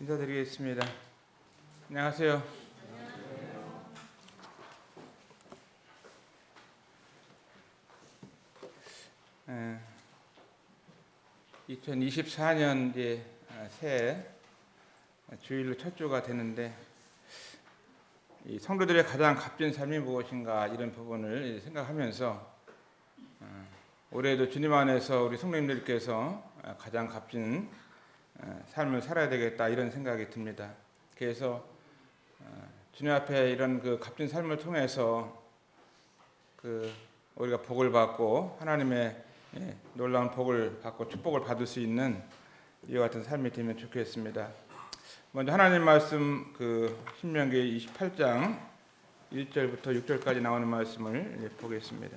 인사드리겠습니다. 안녕하세요. 2024년 이제 새해 주일로 첫 주가 되는데, 이 성도들의 가장 값진 삶이 무엇인가 이런 부분을 생각하면서 올해도 주님 안에서 우리 성도님들께서 가장 값진 삶을 살아야 되겠다 이런 생각이 듭니다. 그래서 주님 앞에 이런 그 값진 삶을 통해서 우리가 복을 받고 하나님의 놀라운 복을 받고 축복을 받을 수 있는 이와 같은 삶이 되면 좋겠습니다. 먼저 하나님 말씀 신명기 28장 1절부터 6절까지 나오는 말씀을 보겠습니다.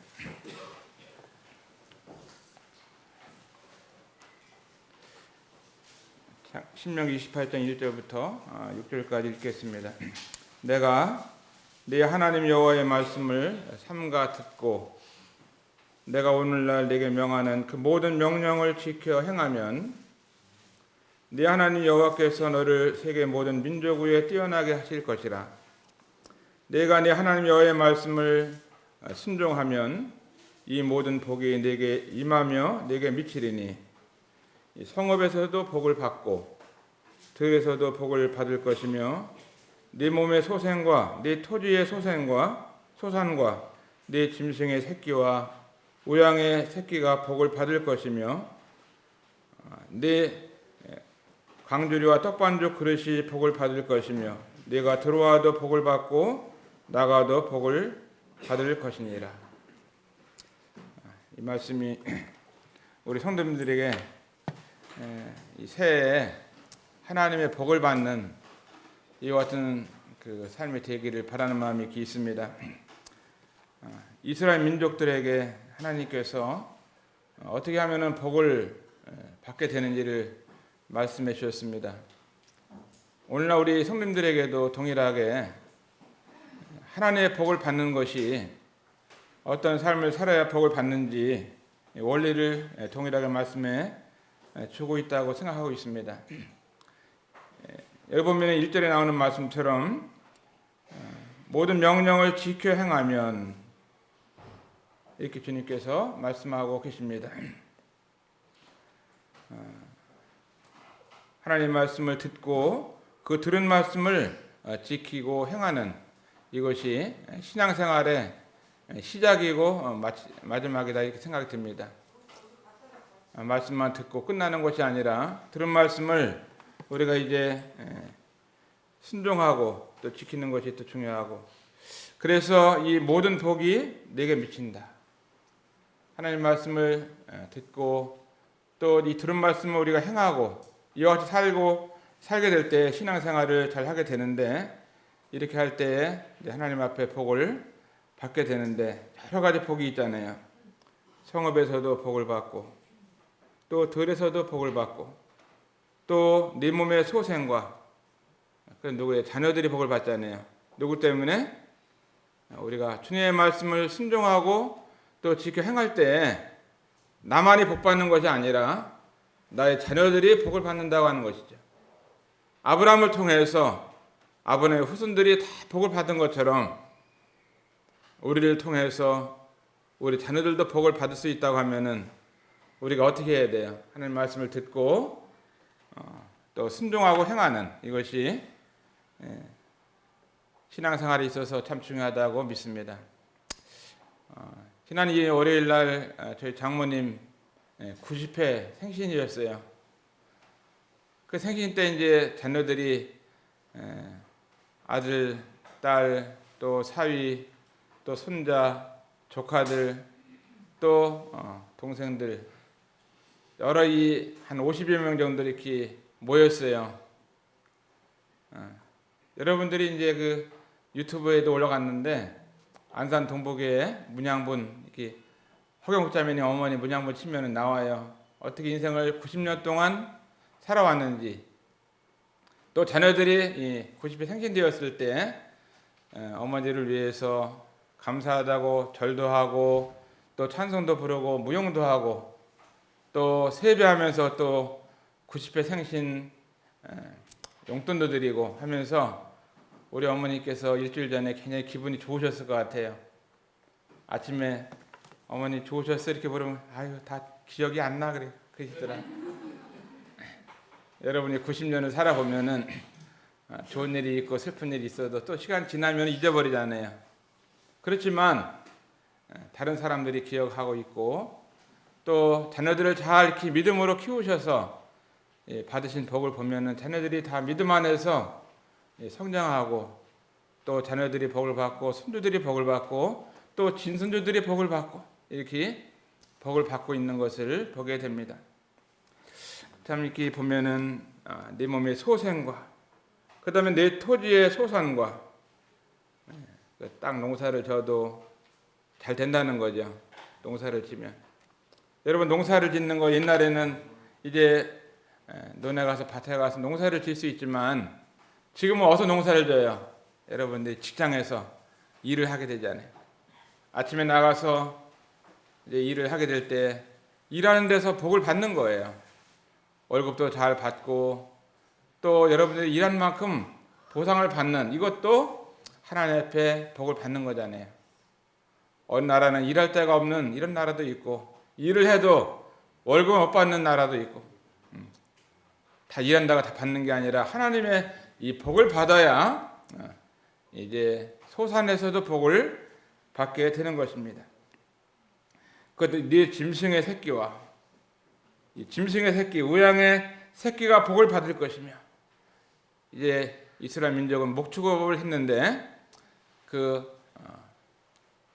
신명기 28장 1절부터 6절까지 읽겠습니다. 내가 네 하나님 여호와의 말씀을 삼가 듣고 내가 오늘날 네게 명하는 그 모든 명령을 지켜 행하면 네 하나님 여호와께서 너를 세계 모든 민족 위에 뛰어나게 하실 것이라. 네가 네 하나님 여호와의 말씀을 순종하면 이 모든 복이 네게 임하며 네게 미치리니 성읍에서도 복을 받고 들에서도 복을 받을 것이며 네 몸의 소생과 네 토지의 소산과 네 짐승의 새끼와 우양의 새끼가 복을 받을 것이며 네 강주리와 떡반죽 그릇이 복을 받을 것이며 네가 들어와도 복을 받고 나가도 복을 받을 것이니라. 이 말씀이 우리 성도님들에게 이 새해에 하나님의 복을 받는 이와 같은 삶이 되기를 바라는 마음이 있습니다. 이스라엘 민족들에게 하나님께서 어떻게 하면 복을 받게 되는지를 말씀해 주셨습니다. 오늘날 우리 성도님들에게도 동일하게 하나님의 복을 받는 것이 어떤 삶을 살아야 복을 받는지 원리를 동일하게 말씀해 주고 있다고 생각하고 있습니다. 여기 보면 1절에 나오는 말씀처럼 모든 명령을 지켜 행하면 이렇게 주님께서 말씀하고 계십니다. 하나님 말씀을 듣고 그 들은 말씀을 지키고 행하는 이것이 신앙생활의 시작이고 마지막이다 이렇게 생각이 듭니다. 말씀만 듣고 끝나는 것이 아니라 들은 말씀을 우리가 이제 순종하고 또 지키는 것이 또 중요하고, 그래서 이 모든 복이 내게 미친다. 하나님 말씀을 듣고 또 이 들은 말씀을 우리가 행하고 이와 같이 살게 될 때 신앙생활을 잘 하게 되는데, 이렇게 할 때에 하나님 앞에 복을 받게 되는데 여러 가지 복이 있잖아요. 성읍에서도 복을 받고 또 들에서도 복을 받고 또 네 몸의 소생과 누구의 자녀들이 복을 받잖아요. 누구 때문에? 우리가 주님의 말씀을 순종하고 또 지켜 행할 때 나만이 복 받는 것이 아니라 나의 자녀들이 복을 받는다고 하는 것이죠. 아브라함을 통해서 아브라함의 후손들이 다 복을 받은 것처럼 우리를 통해서 우리 자녀들도 복을 받을 수 있다고 하면은 우리가 어떻게 해야 돼요? 하나님 말씀을 듣고 또 순종하고 행하는 이것이 신앙생활에 있어서 참 중요하다고 믿습니다. 지난 월요일 날 저희 장모님 90회 생신이었어요. 그 생신 때 이제 자녀들이 아들, 딸, 또 사위, 또 손자, 조카들, 또 동생들 여러 한 50여 명 정도 이렇게 모였어요. 여러분들이 이제 유튜브에도 올라갔는데 안산 동북에 문양분 이렇게 허경옥자매님 어머니 문양분 치면은 나와요. 어떻게 인생을 90년 동안 살아왔는지, 또 자녀들이 90회 생신되었을 때 어머니를 위해서 감사하다고 절도 하고 또 찬송도 부르고 무용도 하고 또 세배하면서 또 90회 생신 용돈도 드리고 하면서 우리 어머니께서 일주일 전에 굉장히 기분이 좋으셨을 것 같아요. 아침에 어머니 좋으셨어 이렇게 물으면 아유 다 기억이 안 나 그러시더라. 여러분이 90년을 살아보면은 좋은 일이 있고 슬픈 일이 있어도 또 시간 지나면 잊어버리잖아요. 그렇지만 다른 사람들이 기억하고 있고 또 자녀들을 잘 이렇게 믿음으로 키우셔서 받으신 복을 보면은 자녀들이 다 믿음 안에서 성장하고 또 자녀들이 복을 받고 손주들이 복을 받고 또 진손주들이 복을 받고 이렇게 복을 받고 있는 것을 보게 됩니다. 참 이렇게 보면은 내 몸의 소생과 그 다음에 내 토지의 소산과 땅 농사를 져도 잘 된다는 거죠. 농사를 지면. 여러분 농사를 짓는 거 옛날에는 이제 논에 가서 밭에 가서 농사를 질 수 있지만 지금은 어디서 농사를 져요? 여러분들 직장에서 일을 하게 되잖아요. 아침에 나가서 이제 일을 하게 될 때 일하는 데서 복을 받는 거예요. 월급도 잘 받고 또 여러분들이 일한 만큼 보상을 받는 이것도 하나님 앞에 복을 받는 거잖아요. 어느 나라는 일할 데가 없는 이런 나라도 있고 일을 해도 월급 못 받는 나라도 있고 다 일한다고 다 받는 게 아니라 하나님의 이 복을 받아야 이제 소산에서도 복을 받게 되는 것입니다. 그것도 네 짐승의 새끼와 이 짐승의 새끼, 우양의 새끼가 복을 받을 것이며 이제 이스라엘 민족은 목축업을 했는데 그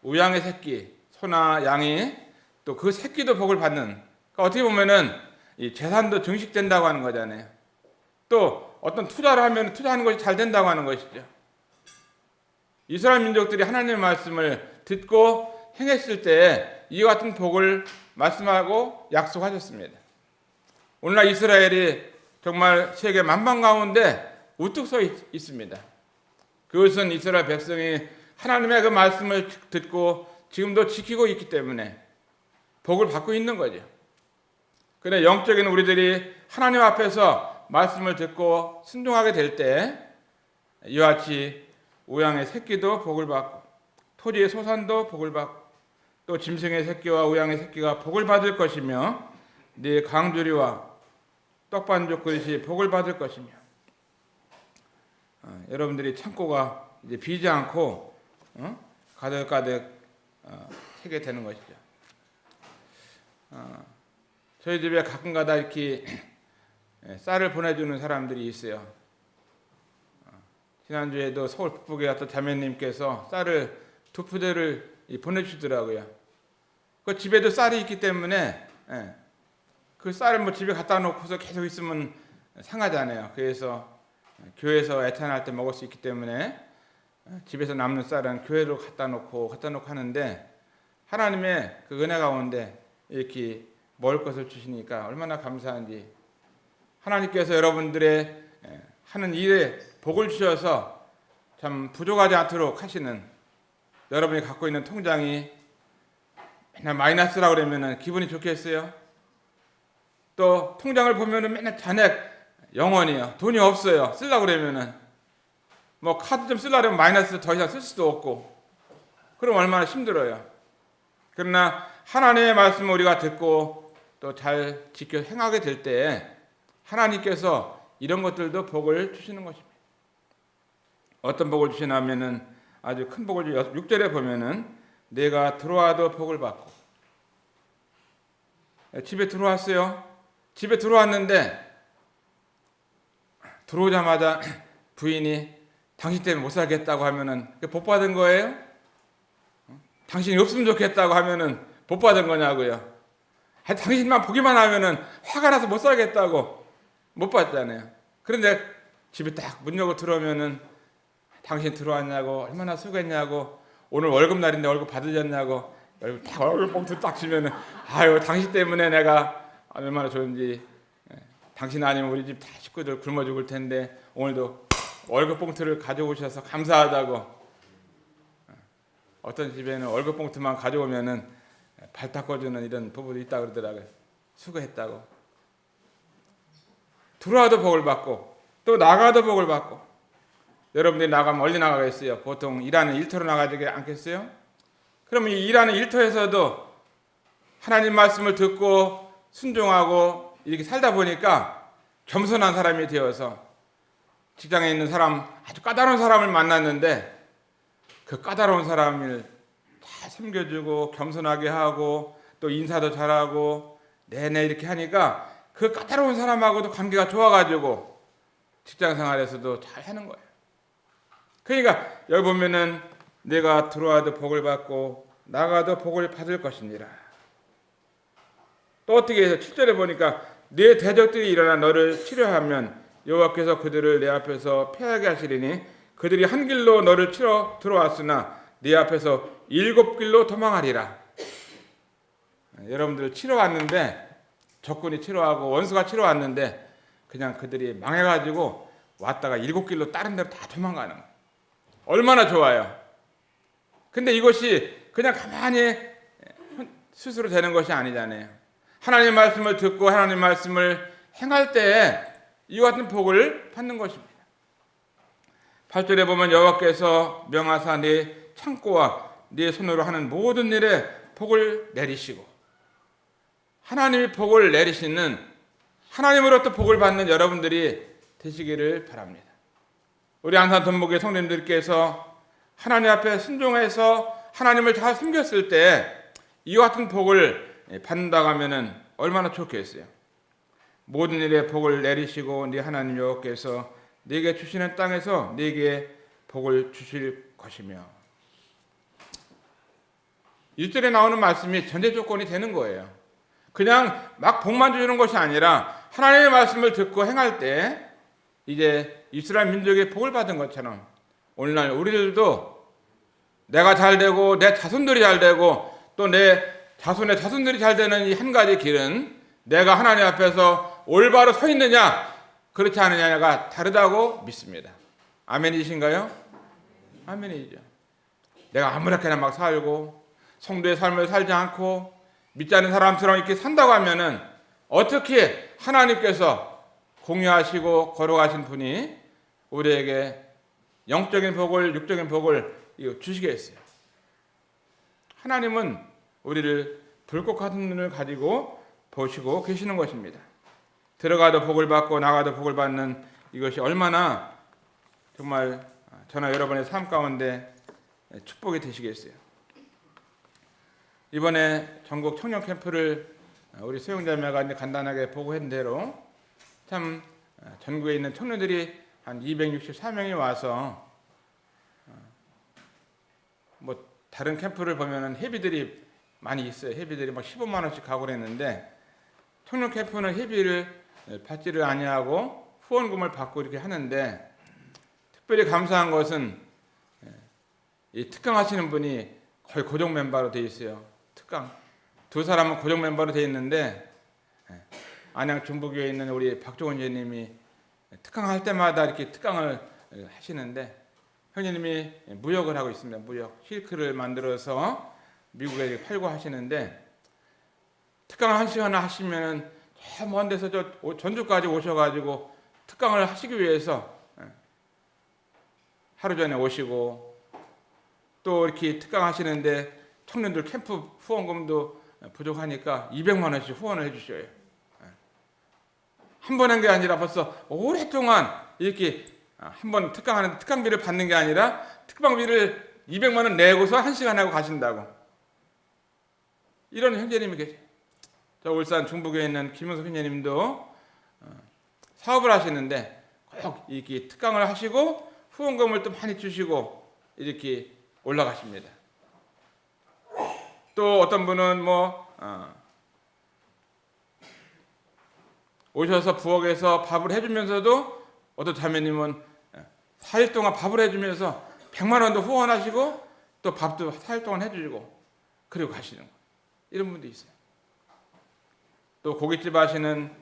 우양의 새끼, 소나 양이 또 그 새끼도 복을 받는 그러니까 어떻게 보면은 이 재산도 증식된다고 하는 거잖아요. 또 어떤 투자를 하면 투자하는 것이 잘 된다고 하는 것이죠. 이스라엘 민족들이 하나님의 말씀을 듣고 행했을 때 이와 같은 복을 말씀하고 약속하셨습니다. 오늘날 이스라엘이 정말 세계 만방 가운데 우뚝 서 있습니다. 그것은 이스라엘 백성이 하나님의 그 말씀을 듣고 지금도 지키고 있기 때문에 복을 받고 있는 거죠. 그런데 영적인 우리들이 하나님 앞에서 말씀을 듣고 순종하게 될 때 이와 같이 우양의 새끼도 복을 받고 토지의 소산도 복을 받고 또 짐승의 새끼와 우양의 새끼가 복을 받을 것이며 네 강주리와 떡반죽 그릇이 복을 받을 것이며 여러분들이 창고가 이제 비지 않고 가득가득 차게 되는 것이죠. 저희 집에 가끔가다 이렇게 쌀을 보내주는 사람들이 있어요. 지난주에도 서울 북부에 왔던 자매님께서 쌀을 2푸대를 보내주시더라고요. 그 집에도 쌀이 있기 때문에 그 쌀을 뭐 집에 갖다 놓고서 계속 있으면 상하잖아요. 그래서 교회에서 애탄할 때 먹을 수 있기 때문에 집에서 남는 쌀은 교회로 갖다 놓고 하는데 하나님의 그 은혜 가운데 이렇게 먹을 것을 주시니까 얼마나 감사한지 하나님께서 여러분들의 하는 일에 복을 주셔서 참 부족하지 않도록 하시는 여러분이 갖고 있는 통장이 맨날 마이너스라고 그러면 기분이 좋겠어요? 또 통장을 보면은 맨날 잔액 0원이요. 돈이 없어요. 쓰려고 그러면은 뭐 카드 좀 쓰려면 마이너스 더 이상 쓸 수도 없고 그럼 얼마나 힘들어요. 그러나 하나님의 말씀을 우리가 듣고 또 잘 지켜 행하게 될 때 하나님께서 이런 것들도 복을 주시는 것입니다. 어떤 복을 주시냐면은 아주 큰 복을 주셔서 6절에 보면은 내가 들어와도 복을 받고 집에 들어왔어요. 집에 들어왔는데 들어오자마자 부인이 당신 때문에 못 살겠다고 하면은 복 받은 거예요? 당신이 없으면 좋겠다고 하면은 복 받은 거냐고요? 당신만 보기만 하면은 화가 나서 못 살겠다고 못 받잖아요. 그런데 집에 딱 문 열고 들어오면은 당신 들어왔냐고 얼마나 수고했냐고 오늘 월급날인데 월급 받으셨냐고 월급 봉투 딱 주면은 아유 당신 때문에 내가 얼마나 좋은지 당신 아니면 우리 집 다 식구들 굶어 죽을 텐데 오늘도 월급 봉투를 가져오셔서 감사하다고. 어떤 집에는 월급 봉투만 가져오면은 발 닦아주는 이런 부부도 있다고 그러더라고요. 수고했다고. 들어와도 복을 받고 또 나가도 복을 받고. 여러분들이 나가면 어디 나가겠어요? 보통 일하는 일터로 나가지 않겠어요? 그러면 이 일하는 일터에서도 하나님 말씀을 듣고 순종하고 이렇게 살다 보니까 겸손한 사람이 되어서 직장에 있는 사람, 아주 까다로운 사람을 만났는데 그 까다로운 사람을 다 섬겨주고 겸손하게 하고 또 인사도 잘하고 내내 이렇게 하니까 그 까다로운 사람하고도 관계가 좋아가지고 직장 생활에서도 잘 하는 거예요. 그러니까 여기 보면은 내가 들어와도 복을 받고 나가도 복을 받을 것이니라. 또 어떻게 해서 7절에 보니까 네 대적들이 일어나 너를 치려하면 여호와께서 그들을 내 앞에서 패하게 하시리니 그들이 한 길로 너를 치러 들어왔으나 네 앞에서 7길로 도망하리라. 여러분들 치러 왔는데 적군이 치러 하고 원수가 치러 왔는데 그냥 그들이 망해가지고 왔다가 7길로 다른 데로 다 도망가는 거예요. 얼마나 좋아요. 근데 이것이 그냥 가만히 스스로 되는 것이 아니잖아요. 하나님 말씀을 듣고 하나님 말씀을 행할 때에 이와 같은 복을 받는 것입니다. 8절에 보면 여호와께서 명하사 네 창고와 네 손으로 하는 모든 일에 복을 내리시고, 하나님이 복을 내리시는, 하나님으로부터 복을 받는 여러분들이 되시기를 바랍니다. 우리 안산 돈목의 성도님들께서 하나님 앞에 순종해서 하나님을 잘 섬겼을 때 이와 같은 복을 받는다고 하면 얼마나 좋겠어요. 모든 일에 복을 내리시고 네 하나님 여호와께서 네게 주시는 땅에서 네게 복을 주실 것이며. 1절에 나오는 말씀이 전제 조건이 되는 거예요. 그냥 막 복만 주는 것이 아니라 하나님의 말씀을 듣고 행할 때 이제 이스라엘 민족의 복을 받은 것처럼 오늘날 우리들도 내가 잘 되고 내 자손들이 잘 되고 또 내 자손의 자손들이 잘 되는 이 한 가지 길은 내가 하나님 앞에서 올바로 서 있느냐 그렇지 않느냐가 다르다고 믿습니다. 아멘이신가요? 아멘이죠. 내가 아무렇게나 막 살고 성도의 삶을 살지 않고 믿지 않는 사람처럼 이렇게 산다고 하면은 어떻게 하나님께서 공유하시고 걸어가신 분이 우리에게 영적인 복을, 육적인 복을 주시겠어요? 하나님은 우리를 불꽃 같은 눈을 가지고 보시고 계시는 것입니다. 들어가도 복을 받고 나가도 복을 받는 이것이 얼마나 정말 저나 여러분의 삶 가운데 축복이 되시겠어요. 이번에 전국 청년 캠프를 우리 소영자매가 간단하게 보고한 대로 참 전국에 있는 청년들이 한 264명이 와서 뭐 다른 캠프를 보면은 회비들이 많이 있어요. 회비들이 막 15만 원씩 가고 그랬는데 청년 캠프는 회비를 받지를 아니하고 후원금을 받고 이렇게 하는데 특별히 감사한 것은 이 특강 하시는 분이 거의 고정 멤버로 돼 있어요. 특강 두 사람은 고정 멤버로 돼 있는데 안양 중부교에 있는 우리 박종원 형님이 특강 할 때마다 이렇게 특강을 하시는데 형님이 무역을 하고 있습니다. 무역 실크를 만들어서 미국에 팔고 하시는데 특강을 1시간 하시면은 저 먼 데서 저 전주까지 오셔가지고 특강을 하시기 위해서 하루 전에 오시고 또 이렇게 특강 하시는데 청년들 캠프 후원금도 부족하니까 200만 원씩 후원을 해주셔요. 한 번 한 게 아니라 벌써 오랫동안 이렇게 한 번 특강하는데 특강비를 받는 게 아니라 특강비를 200만 원 내고서 1시간 하고 가신다고. 이런 형제님이 계세요. 저 울산 중부교에 있는 김영석 형제님도 사업을 하시는데 꼭 이렇게 특강을 하시고 후원금을 또 많이 주시고 이렇게 올라가십니다. 또 어떤 분은 오셔서 부엌에서 밥을 해주면서도 어떤 자매님은 4일 동안 밥을 해주면서 100만 원도 후원하시고 또 밥도 4일 동안 해주시고 그리고 가시는 거예요. 이런 분도 있어요. 또 고깃집 하시는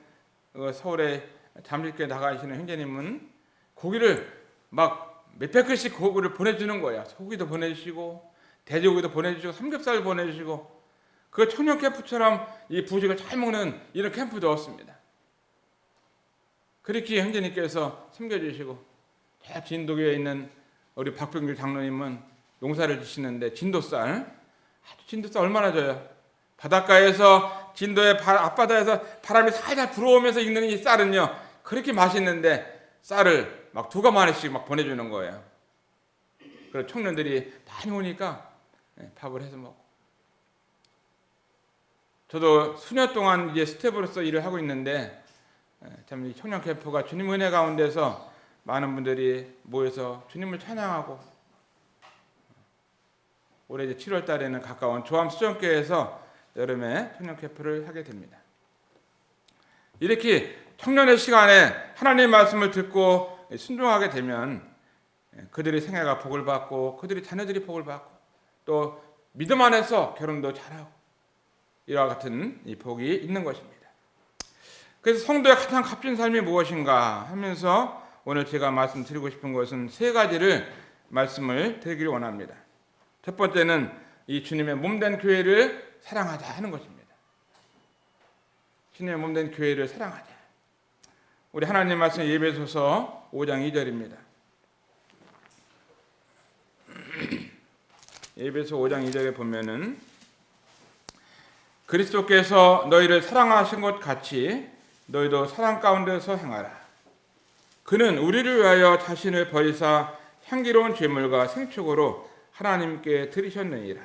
서울에 잠실교에 나가시는 형제님은 고기를 막 몇백 그릇씩 고기를 보내주는 거야. 소고기도 보내주시고 돼지고기도 보내주시고 삼겹살 보내주시고 그 청년 캠프처럼 이 부식을 잘 먹는 이런 캠프도 없습니다. 그렇게 형제님께서 섬겨주시고, 진도교에 있는 우리 박병길 장로님은 농사를 지시는데 진도쌀 얼마나 줘요. 바닷가에서 진도의 앞바다에서 바람이 살살 불어오면서 익는 이 쌀은요, 그렇게 맛있는데 쌀을 막 2가마니씩 막 보내주는 거예요. 그래서 청년들이 많이 오니까 밥을 해서 먹고. 저도 수년 동안 이제 스텝으로서 일을 하고 있는데, 참 이 청년 캠프가 주님 은혜 가운데서 많은 분들이 모여서 주님을 찬양하고, 올해 이제 7월 달에는 가까운 조암 수정교회에서 여름에 청년 캠프를 하게 됩니다. 이렇게 청년의 시간에 하나님의 말씀을 듣고 순종하게 되면 그들의 생애가 복을 받고, 그들의 자녀들이 복을 받고, 또 믿음 안에서 결혼도 잘하고, 이와 같은 이 복이 있는 것입니다. 그래서 성도의 가장 값진 삶이 무엇인가 하면서 오늘 제가 말씀드리고 싶은 것은 3가지를 말씀을 드리기를 원합니다. 첫 번째는 이 주님의 몸된 교회를 사랑하자 하는 것입니다. 주님의 몸된 교회를 사랑하자. 우리 하나님 말씀 에베소서 5장 2절입니다. 에베소 5장 2절에 보면은 그리스도께서 너희를 사랑하신 것 같이 너희도 사랑 가운데서 행하라. 그는 우리를 위하여 자신을 버리사 향기로운 제물과 생축으로 하나님께 드리셨느니라.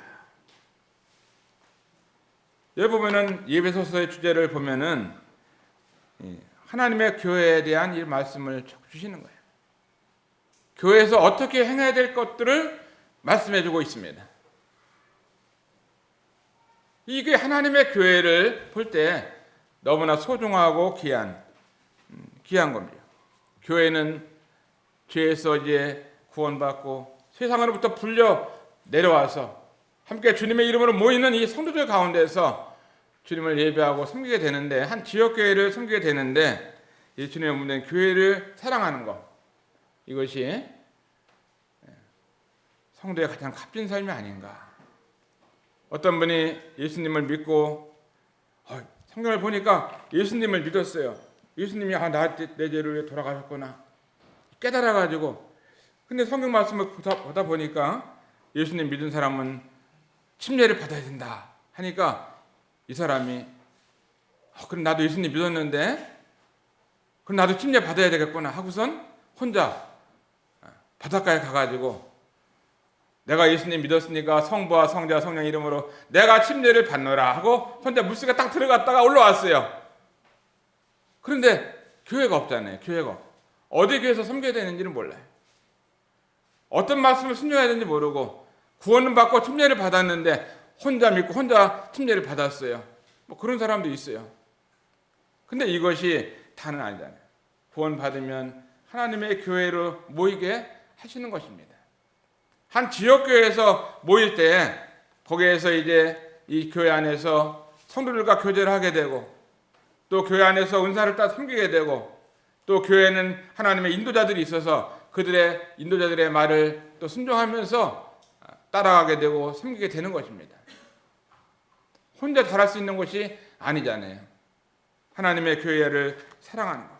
여기 보면은 에베소서의 주제를 보면은 하나님의 교회에 대한 이 말씀을 주시는 거예요. 교회에서 어떻게 행해야 될 것들을 말씀해주고 있습니다. 이게 하나님의 교회를 볼 때 너무나 소중하고 귀한 겁니다. 교회는 죄에서 이제 구원받고 세상으로부터 불려 내려와서 함께 주님의 이름으로 모이는 이 성도들 가운데서 주님을 예배하고 섬기게 되는데, 한 지역교회를 섬기게 되는데, 이 주님의 몸된 교회를 사랑하는 것, 이것이 성도의 가장 값진 삶이 아닌가. 어떤 분이 예수님을 믿고 성경을 보니까 예수님을 믿었어요. 예수님이 내 죄를 위해 돌아가셨구나 깨달아가지고, 근데 성경 말씀을 보다 보니까 예수님 믿은 사람은 침례를 받아야 된다 하니까 이 사람이 그럼 나도 예수님 믿었는데 그럼 나도 침례 받아야 되겠구나 하고선 혼자 바닷가에 가가지고 내가 예수님 믿었으니까 성부와 성자 성령 이름으로 내가 침례를 받노라 하고 혼자 물속에 딱 들어갔다가 올라왔어요. 그런데 교회가 없잖아요. 교회가 어디 교회에서 섬겨야 되는지는 몰라요. 어떤 말씀을 순종해야 되는지 모르고 구원은 받고 침례를 받았는데 혼자 믿고 혼자 침례를 받았어요. 뭐 그런 사람도 있어요. 근데 이것이 다는 아니잖아요. 구원 받으면 하나님의 교회로 모이게 하시는 것입니다. 한 지역교회에서 모일 때 거기에서 이제 이 교회 안에서 성도들과 교제를 하게 되고, 또 교회 안에서 은사를 따라 섬기게 되고, 또 교회는 하나님의 인도자들이 있어서 그들의 인도자들의 말을 또 순종하면서 따라가게 되고 섬기게 되는 것입니다. 혼자 잘할 수 있는 것이 아니잖아요. 하나님의 교회를 사랑하는 것.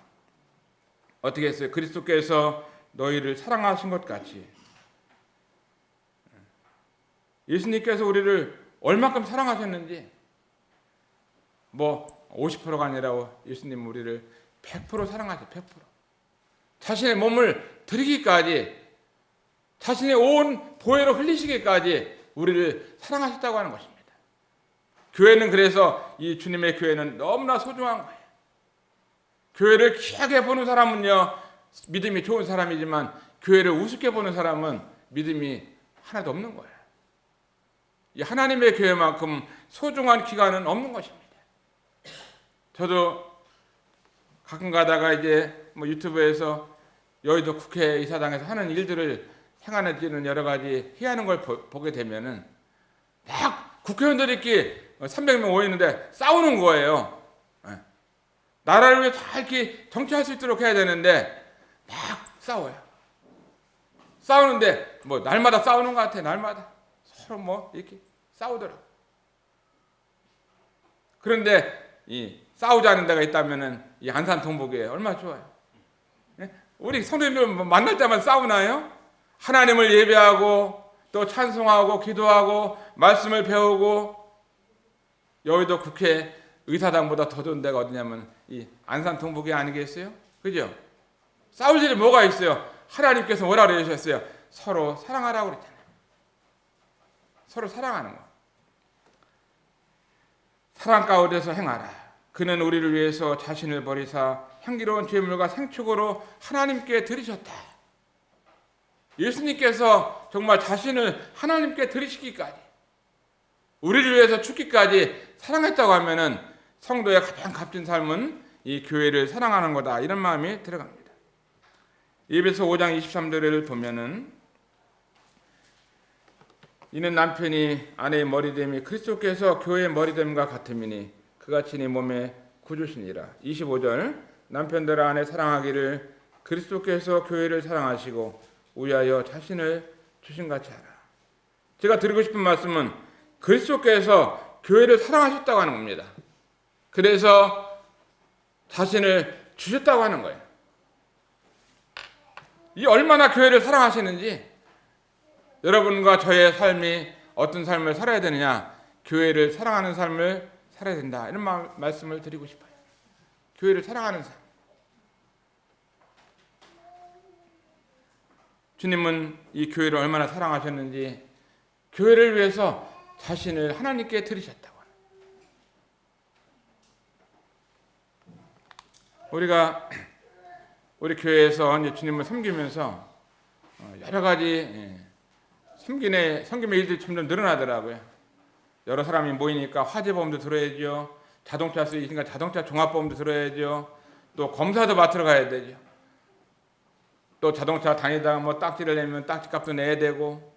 어떻게 했어요? 그리스도께서 너희를 사랑하신 것 같이. 예수님께서 우리를 얼마큼 사랑하셨는지, 뭐 50%가 아니라 예수님 우리를 100% 사랑하죠. 100%. 자신의 몸을 드리기까지, 자신의 온 보혈을 흘리시기까지 우리를 사랑하셨다고 하는 것입니다. 교회는 그래서 이 주님의 교회는 너무나 소중한 거예요. 교회를 귀하게 보는 사람은요 믿음이 좋은 사람이지만, 교회를 우습게 보는 사람은 믿음이 하나도 없는 거예요. 이 하나님의 교회만큼 소중한 기관은 없는 것입니다. 저도 가끔 가다가 이제 뭐 유튜브에서 여의도 국회의사당에서 하는 일들을 행하는 여러 가지 희한한 걸 보게 되면은 막 국회의원들이 300명 모여 있는데 싸우는 거예요. 나라를 위해 다 이렇게 정치할 수 있도록 해야 되는데 막 싸워요. 싸우는데 뭐 날마다 싸우는 것 같아. 날마다 서로 뭐 이렇게 싸우더라고. 그런데 이 싸우지 않는 데가 있다면은 이 안산 동북에 얼마나 좋아요. 우리 성도님들 만날 때만 싸우나요? 하나님을 예배하고 또 찬송하고 기도하고 말씀을 배우고, 여의도 국회 의사당보다 더 좋은 데가 어디냐면 이 안산 동북이 아니겠어요? 그죠? 싸울 일이 뭐가 있어요? 하나님께서 뭐라 그러셨어요? 서로 사랑하라고 그랬잖아요. 서로 사랑하는 거. 사랑 가운데서 행하라. 그는 우리를 위해서 자신을 버리사 향기로운 제물과 생축으로 하나님께 드리셨다. 예수님께서 정말 자신을 하나님께 드리시기까지, 우리를 위해서 죽기까지 사랑했다고 하면은 성도의 가장 값진 삶은 이 교회를 사랑하는 거다, 이런 마음이 들어갑니다. 에베소 5장 23절을 보면은 이는 남편이 아내의 머리됨이 그리스도께서 교회의 머리됨과 같음이니 그같이 네 몸에 구주시니라. 25절 남편들아 아내 사랑하기를 그리스도께서 교회를 사랑하시고 위하여 자신을 주신같이 하라. 제가 드리고 싶은 말씀은 그리스도께서 교회를 사랑하셨다고 하는 겁니다. 그래서 자신을 주셨다고 하는 거예요. 이 얼마나 교회를 사랑하시는지, 여러분과 저의 삶이 어떤 삶을 살아야 되느냐, 교회를 사랑하는 삶을 살아야 된다, 이런 말씀을 드리고 싶어요. 교회를 사랑하는 삶. 주님은 이 교회를 얼마나 사랑하셨는지 교회를 위해서 자신을 하나님께 드리셨다고. 우리가 우리 교회에서 이제 주님을 섬기면서 여러 가지 섬김의 일들이 점점 늘어나더라고요. 여러 사람이 모이니까 화재보험도 들어야죠. 자동차 쓰이니까 자동차 종합보험도 들어야죠. 또 검사도 맡으러 가야 되죠. 또 자동차 다니다가 뭐 딱지를 내면 딱지값도 내야 되고,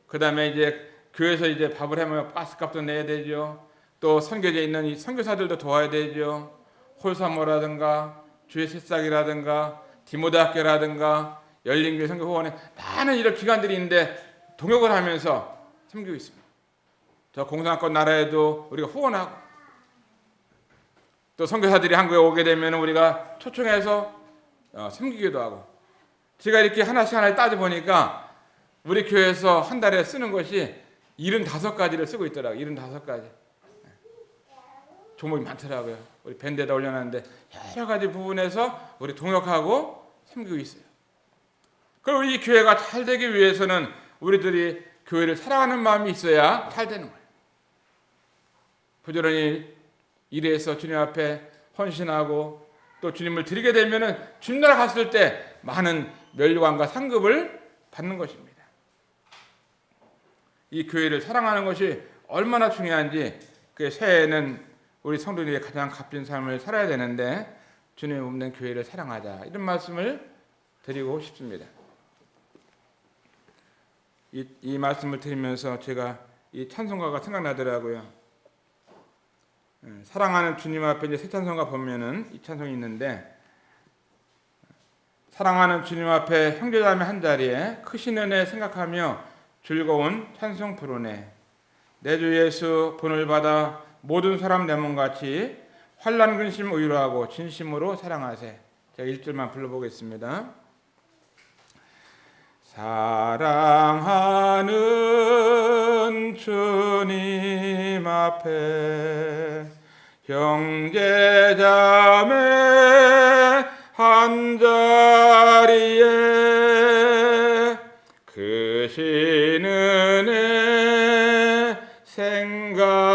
그 다음에 이제 교회에서 이제 밥을 해면 가스값도 내야 되죠. 또 선교지에 있는 이 선교사들도 도와야 되죠. 홀사모라든가 주의 새싹이라든가 디모데학교라든가 열린교회 선교후원회, 많은 이런 기관들이 있는데 동역을 하면서 섬기고 있습니다. 저 공산권 나라에도 우리가 후원하고, 또 선교사들이 한국에 오게 되면 우리가 초청해서 섬기기도 하고. 제가 이렇게 하나씩 따져보니까 우리 교회에서 한 달에 쓰는 것이 75가지를 쓰고 있더라고요. 75가지. 종목이 많더라고요. 우리 밴드에다 올려놨는데 여러 가지 부분에서 우리 동역하고 섬기고 있어요. 그리고 이 교회가 잘 되기 위해서는 우리들이 교회를 사랑하는 마음이 있어야 잘 되는 거예요. 부지런히 일해서 주님 앞에 헌신하고 또 주님을 드리게 되면은 주님 나라 갔을 때 많은 멸관과 상급을 받는 것입니다. 이 교회를 사랑하는 것이 얼마나 중요한지, 그 새해에는 우리 성도들이 가장 값진 삶을 살아야 되는데 주님 없는 교회를 사랑하자, 이런 말씀을 드리고 싶습니다. 이 말씀을 드리면서 제가 이 찬송가가 생각나더라고요. 사랑하는 주님 앞에 이제 새 찬송가 보면은 이 찬송이 있는데, 사랑하는 주님 앞에 형제자매 한 자리에 크신 은혜 생각하며 즐거운 찬송 부르네. 내 주 예수 본을 받아 모든 사람 내 몸같이 환난 근심 의로하고 진심으로 사랑하세. 제가 1절만 불러보겠습니다. 사랑하는 주님 앞에 형제자매 한 자리에 크신 은혜 생각하며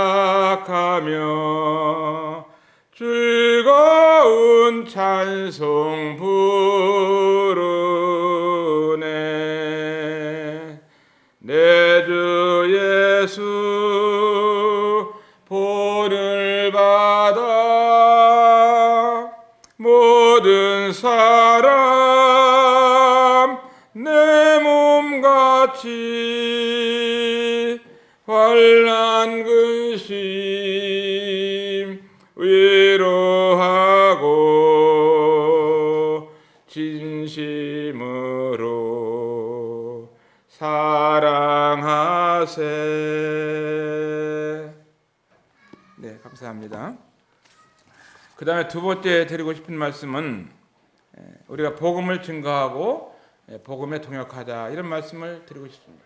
즐거운 찬송 부르네. 내 주 예수 본을 받아 모든 사람 내 몸같이 환난 근심 위로하고 진심으로 사랑하세. 네, 감사합니다. 그 다음에 두 번째 드리고 싶은 말씀은 우리가 복음을 증거하고 복음에 동역하자 이런 말씀을 드리고 싶습니다.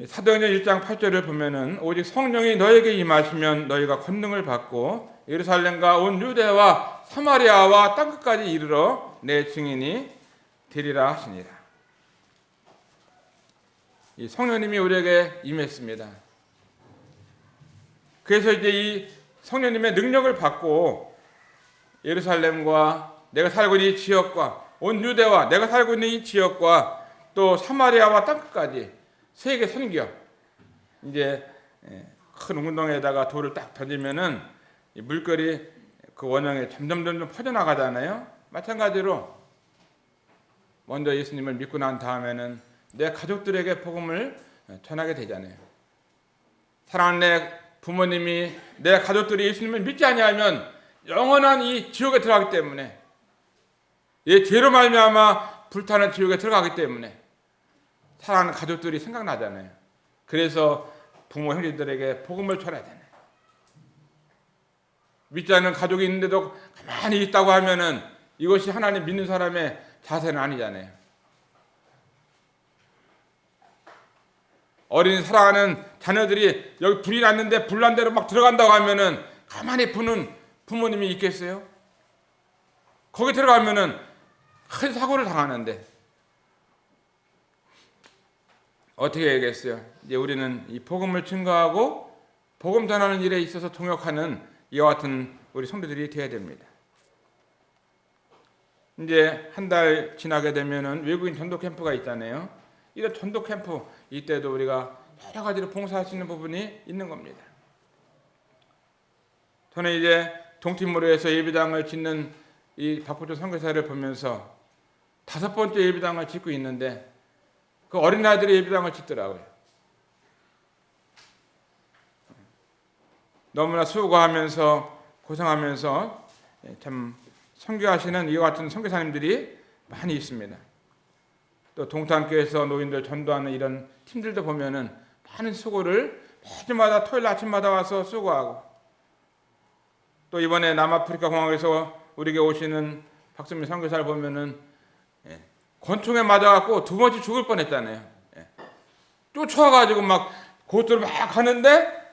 사도행전 1장 8절을 보면은 오직 성령이 너에게 임하시면 너희가 권능을 받고 예루살렘과 온 유대와 사마리아와 땅끝까지 이르러 내 증인이 되리라 하시니라. 이 성령님이 우리에게 임했습니다. 그래서 이제 이 성령님의 능력을 받고 예루살렘과 내가 살고 있는 이 지역과 온 유대와 내가 살고 있는 이 지역과 또 사마리아와 땅끝까지 세계 선교. 이제 큰 운동에다가 돌을 딱 던지면은 이 물결이 그 원형에 점점 퍼져나가잖아요. 마찬가지로 먼저 예수님을 믿고 난 다음에는 내 가족들에게 복음을 전하게 되잖아요. 사랑하는 내 부모님이 내 가족들이 예수님을 믿지 아니하면 영원한 이 지옥에 들어가기 때문에 이 죄로 말미암아 불타는 지옥에 들어가기 때문에 사랑하는 가족들이 생각나잖아요. 그래서 부모 형제들에게 복음을 전하잖아요. 믿지 않는 가족이 있는데도 가만히 있다고 하면은 이것이 하나님 믿는 사람의 자세는 아니잖아요. 어린 사랑하는 자녀들이 여기 불이 났는데 불난 대로 막 들어간다고 하면은 가만히 보는 부모님이 있겠어요? 거기 들어가면은 큰 사고를 당하는데 어떻게 해야겠어요? 이제 우리는 이 복음을 증거하고 복음 전하는 일에 있어서 동역하는 이와 같은 우리 성도들이 되어야 됩니다. 이제 한 달 지나게 되면은 외국인 전도 캠프가 있잖아요. 이런 전도 캠프 이때도 우리가 여러 가지로 봉사할 수 있는 부분이 있는 겁니다. 저는 이제 동티모르에서 예배당을 짓는 이 박보조 선교사를 보면서 5번째 예배당을 짓고 있는데 그 어린아이들이 예배당을 짓더라고요. 너무나 수고하면서 고생하면서 참 선교하시는 이와 같은 선교사님들이 많이 있습니다. 또 동탄교회에서 노인들 전도하는 이런 팀들도 보면은 많은 수고를 매주마다 토요일 아침마다 와서 수고하고 또 이번에 남아프리카 공항에서 우리에게 오시는 박수민 선교사를 보면은 권총에 맞아갖고 2번째 죽을 뻔했잖아요. 쫓아와가지고 막 고속도로 막 가는데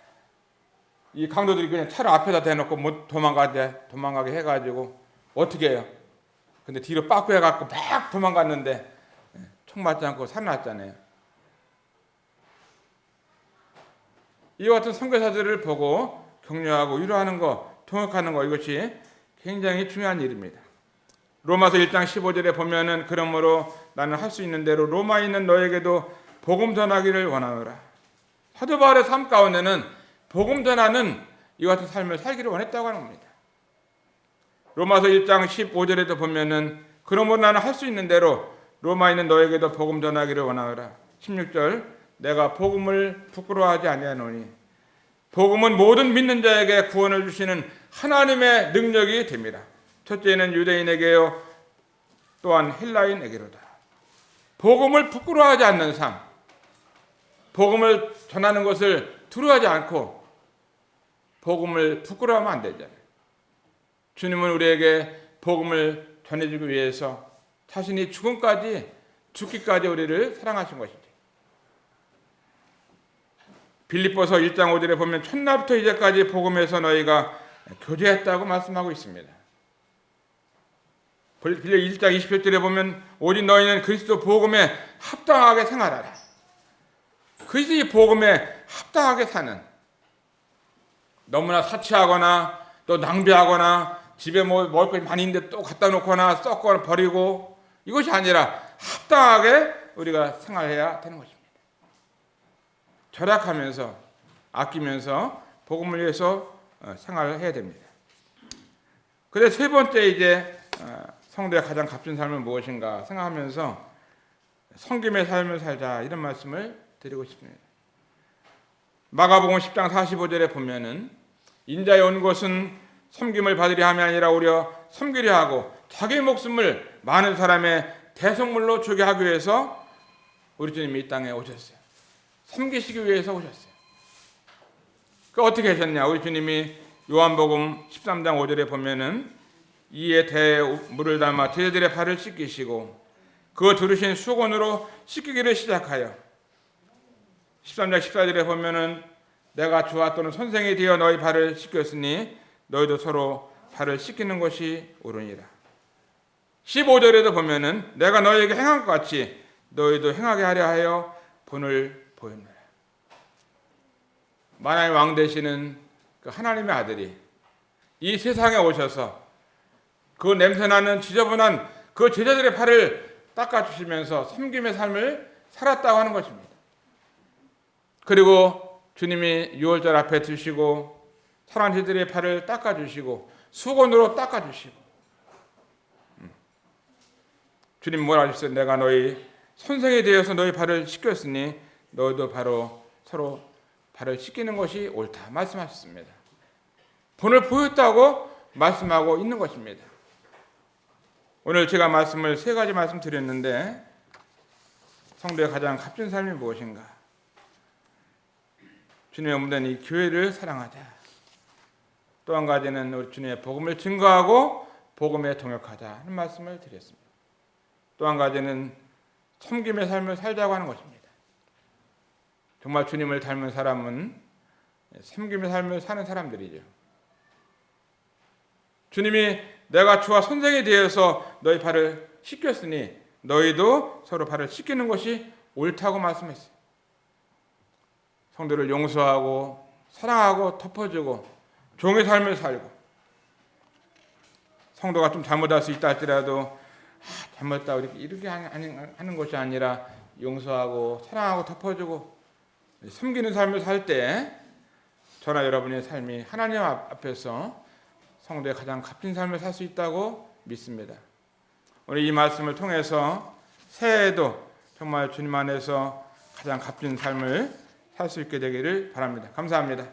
이 강도들이 그냥 차를 앞에다 대놓고 못 도망가게 해가지고 어떻게 해요? 근데 뒤로 빠꾸 해갖고 막 도망갔는데 총 맞지 않고 살아났잖아요. 이와 같은 선교사들을 보고 격려하고 위로하는 거, 통역하는 거 이것이 굉장히 중요한 일입니다. 로마서 1장 15절에 보면은 그러므로 나는 할 수 있는 대로 로마에 있는 너에게도 복음 전하기를 원하노라. 사도 바울의 삶 가운데는 복음 전하는 이와 같은 삶을 살기를 원했다고 하는 겁니다. 로마서 1장 15절에도 보면은 그러므로 나는 할 수 있는 대로 로마에 있는 너에게도 복음 전하기를 원하노라. 16절 내가 복음을 부끄러워하지 아니하노니 복음은 모든 믿는 자에게 구원을 주시는 하나님의 능력이 됩니다. 첫째는 유대인에게요 또한 헬라인에게로다. 복음을 부끄러워하지 않는 삶, 복음을 전하는 것을 두려워하지 않고 복음을 부끄러워하면 안 되잖아요. 주님은 우리에게 복음을 전해주기 위해서 자신이 죽기까지 우리를 사랑하신 것이죠. 빌립보서 1장 5절에 보면 첫날부터 이제까지 복음에서 너희가 교제했다고 말씀하고 있습니다. 빌립보 1장 27절에 보면 오직 너희는 그리스도 복음에 합당하게 생활하라. 그리스도 복음에 합당하게 사는, 너무나 사치하거나 또 낭비하거나 집에 먹을 것이 많이 있는데 또 갖다 놓거나 썩거나 버리고 이것이 아니라 합당하게 우리가 생활해야 되는 것입니다. 절약하면서 아끼면서 복음을 위해서 생활을 해야 됩니다. 그래서 세 번째 이제 성도의 가장 값진 삶은 무엇인가 생각하면서 섬김의 삶을 살자 이런 말씀을 드리고 싶습니다. 마가복음 10장 45절에 보면은 인자에 온 것은 섬김을 받으려 함이 아니라 오히려 섬기려 하고 자기 목숨을 많은 사람의 대속물로 주게 하기 위해서 우리 주님이 이 땅에 오셨어요. 섬기시기 위해서 오셨어요. 그 어떻게 하셨냐? 우리 주님이 요한복음 13장 5절에 보면은 이에 대에 물을 담아 제자들의 발을 씻기시고 그 두르신 수건으로 씻기기를 시작하여 13장 14절에 보면은 내가 주와 또는 선생이 되어 너희 발을 씻겼으니 너희도 서로 발을 씻기는 것이 옳으니라. 15절에도 보면은 내가 너희에게 행한 것 같이 너희도 행하게 하려 하여 본을 보였노라. 만왕의 왕 되시는 그 하나님의 아들이 이 세상에 오셔서 그 냄새나는 지저분한 그 제자들의 발을 닦아주시면서 섬김의 삶을 살았다고 하는 것입니다. 그리고 주님이 유월절 앞에 드시고 사랑하는 제자들의 발을 닦아주시고 수건으로 닦아주시고 주님 뭐라 하셨어요? 내가 너희 선생이 되어서 너희 발을 씻겼으니 너희도 바로 서로 발을 씻기는 것이 옳다 말씀하셨습니다. 본을 보였다고 말씀하고 있는 것입니다. 오늘 제가 말씀을 세 가지 말씀드렸는데 성도의 가장 값진 삶이 무엇인가? 주님의 몸된 이 교회를 사랑하자. 또 한 가지는 우리 주님의 복음을 증거하고 복음에 동역하자 하는 말씀을 드렸습니다. 또 한 가지는 섬김의 삶을 살자고 하는 것입니다. 정말 주님을 닮은 사람은 섬김의 삶을 사는 사람들이죠. 주님이 내가 주와 선생이 되어서 너희 발을 씻겼으니 너희도 서로 발을 씻기는 것이 옳다고 말씀했어요. 성도를 용서하고 사랑하고 덮어주고 종의 삶을 살고 성도가 좀 잘못할 수 있다 할지라도 잘못했다 이렇게 하는 것이 아니라 용서하고 사랑하고 덮어주고 섬기는 삶을 살 때 저나 여러분의 삶이 하나님 앞에서 성도의 가장 값진 삶을 살 수 있다고 믿습니다. 오늘 이 말씀을 통해서 새해에도 정말 주님 안에서 가장 값진 삶을 살 수 있게 되기를 바랍니다. 감사합니다.